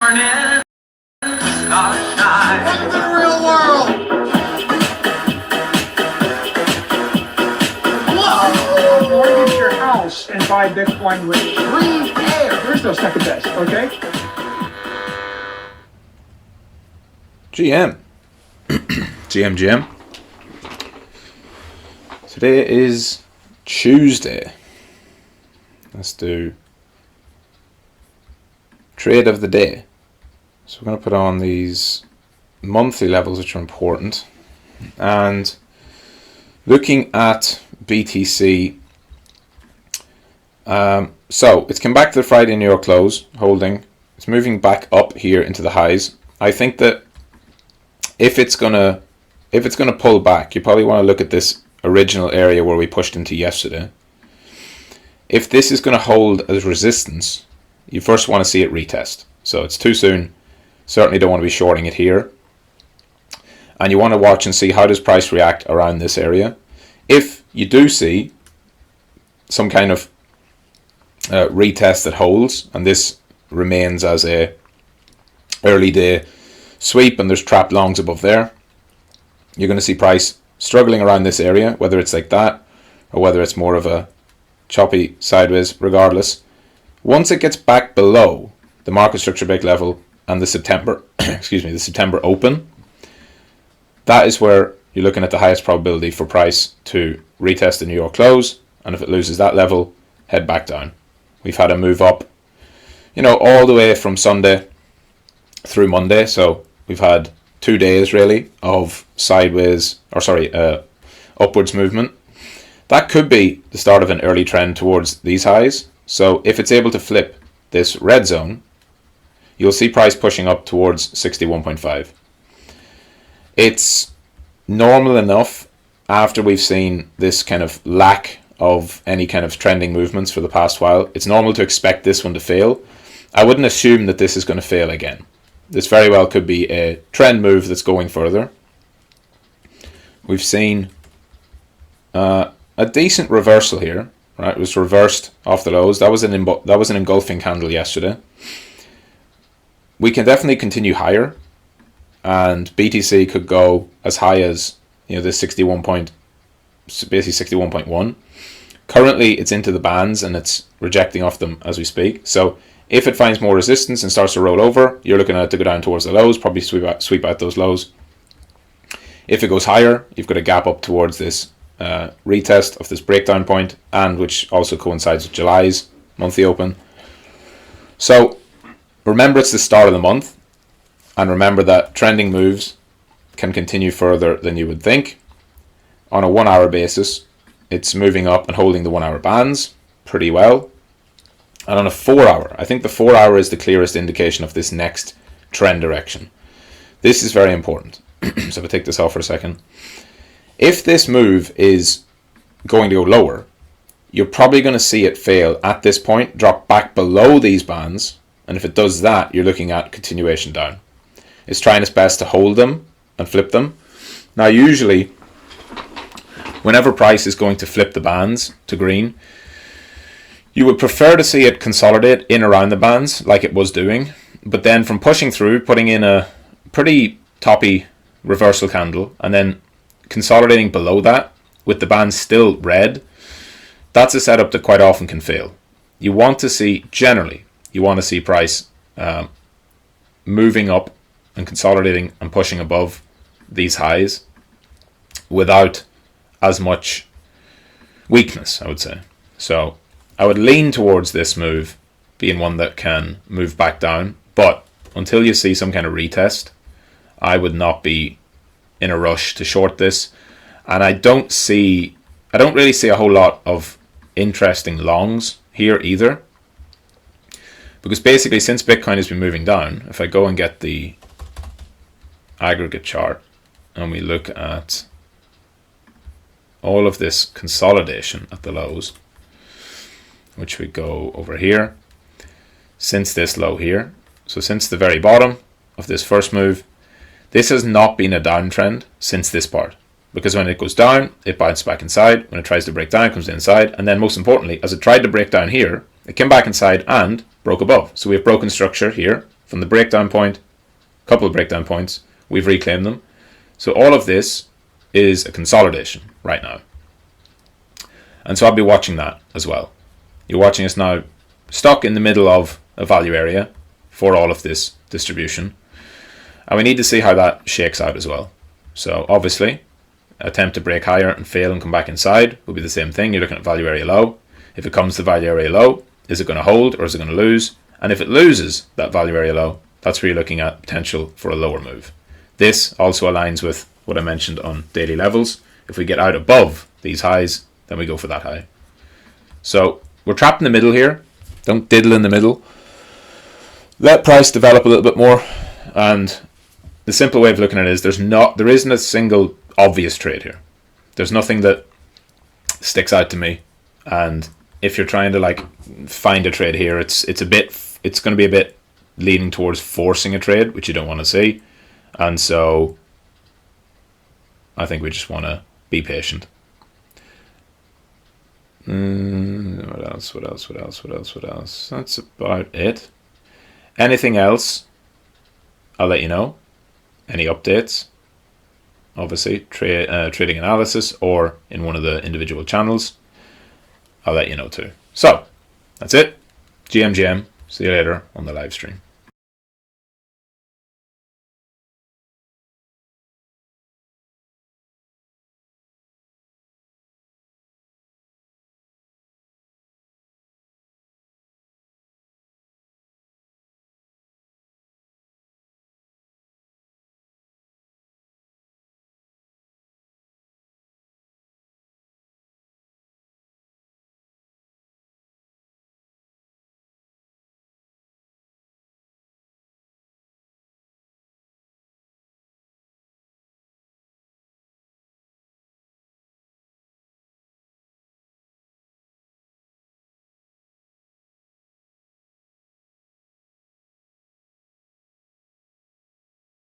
Welcome to the real world. Whoa! Mortgage your house and buy Bitcoin with free air. There's no second best, okay? GM. GM. Today is Tuesday. Let's do trade of the day. So we're going to put on these monthly levels, which are important. And looking at BTC, so it's come back to the Friday New York close, holding. It's moving back up here into the highs. I think that if it's gonna pull back, you probably want to look at this original area where we pushed into yesterday. If this is going to hold as resistance, you first want to see it retest. So it's too soon. Certainly don't want to be shorting it here. And you want to watch and see how does price react around this area. If you do see some kind of retest that holds, and this remains as a early day sweep and there's trapped longs above there, you're going to see price struggling around this area, whether it's like that or whether it's more of a choppy sideways. Regardless, once it gets back below the market structure break level and the September the September open, that is where you're looking at the highest probability for price to retest the New York close, and if it loses that level, head back down. We've had a move up, all the way from Sunday through Monday, so we've had 2 days really of upwards movement. That could be the start of an early trend towards these highs. So if it's able to flip this red zone, you'll see price pushing up towards 61.5. It's normal enough after we've seen this kind of lack of any kind of trending movements for the past while. It's normal to expect this one to fail. I wouldn't assume that this is going to fail again. This very well could be a trend move that's going further. We've seen a decent reversal here, right? It was reversed off the lows. That was an engulfing candle yesterday. We can definitely continue higher, and BTC could go as high as this 61.1. Currently, it's into the bands and it's rejecting off them as we speak. So if it finds more resistance and starts to roll over, you're looking at it to go down towards the lows, probably sweep out those lows. If it goes higher, you've got a gap up towards this retest of this breakdown point, and which also coincides with July's monthly open. So remember, it's the start of the month, and remember that trending moves can continue further than you would think. On a 1 hour basis, it's moving up and holding the 1 hour bands pretty well. And on a 4 hour, I think the 4 hour is the clearest indication of this next trend direction. This is very important. So if I take this off for a second, if this move is going to go lower, you're probably going to see it fail at this point, drop back below these bands, and if it does that, you're looking at continuation down. It's trying its best to hold them and flip them. Now usually, whenever price is going to flip the bands to green, you would prefer to see it consolidate in around the bands like it was doing, but then from pushing through, putting in a pretty toppy reversal candle and then consolidating below that with the bands still red, that's a setup that quite often can fail. You want to see price moving up and consolidating and pushing above these highs without as much weakness, I would say. So I would lean towards this move being one that can move back down, but until you see some kind of retest, I would not be in a rush to short this. And I don't really see a whole lot of interesting longs here either, because basically since Bitcoin has been moving down, if I go and get the aggregate chart and we look at all of this consolidation at the lows, which we go over here, since this low here, so since the very bottom of this first move, this has not been a downtrend since this part, because when it goes down, it bounces back inside. When it tries to break down, it comes inside, and then most importantly, as it tried to break down here, it came back inside and broke above. So we have broken structure here, from the breakdown point, a couple of breakdown points, we've reclaimed them. So all of this is a consolidation right now. And so I'll be watching that as well. You're watching us now stuck in the middle of a value area for all of this distribution. And we need to see how that shakes out as well. So obviously, attempt to break higher and fail and come back inside will be the same thing. You're looking at value area low. If it comes to value area low, is it going to hold or is it going to lose? And if it loses that value area low, that's where you're looking at potential for a lower move. This also aligns with what I mentioned on daily levels. If we get out above these highs, then we go for that high. So we're trapped in the middle here. Don't diddle in the middle. Let price develop a little bit more. And the simple way of looking at it is there isn't a single obvious trade here. There's nothing that sticks out to me. And if you're trying to like find a trade here, it's going to be a bit leaning towards forcing a trade, which you don't want to see. And so I think we just want to be patient. What else? That's about it. Anything else, I'll let you know. Any updates, obviously, trading analysis or in one of the individual channels, I'll let you know too. So, that's it. GMGM. See you later on the live stream.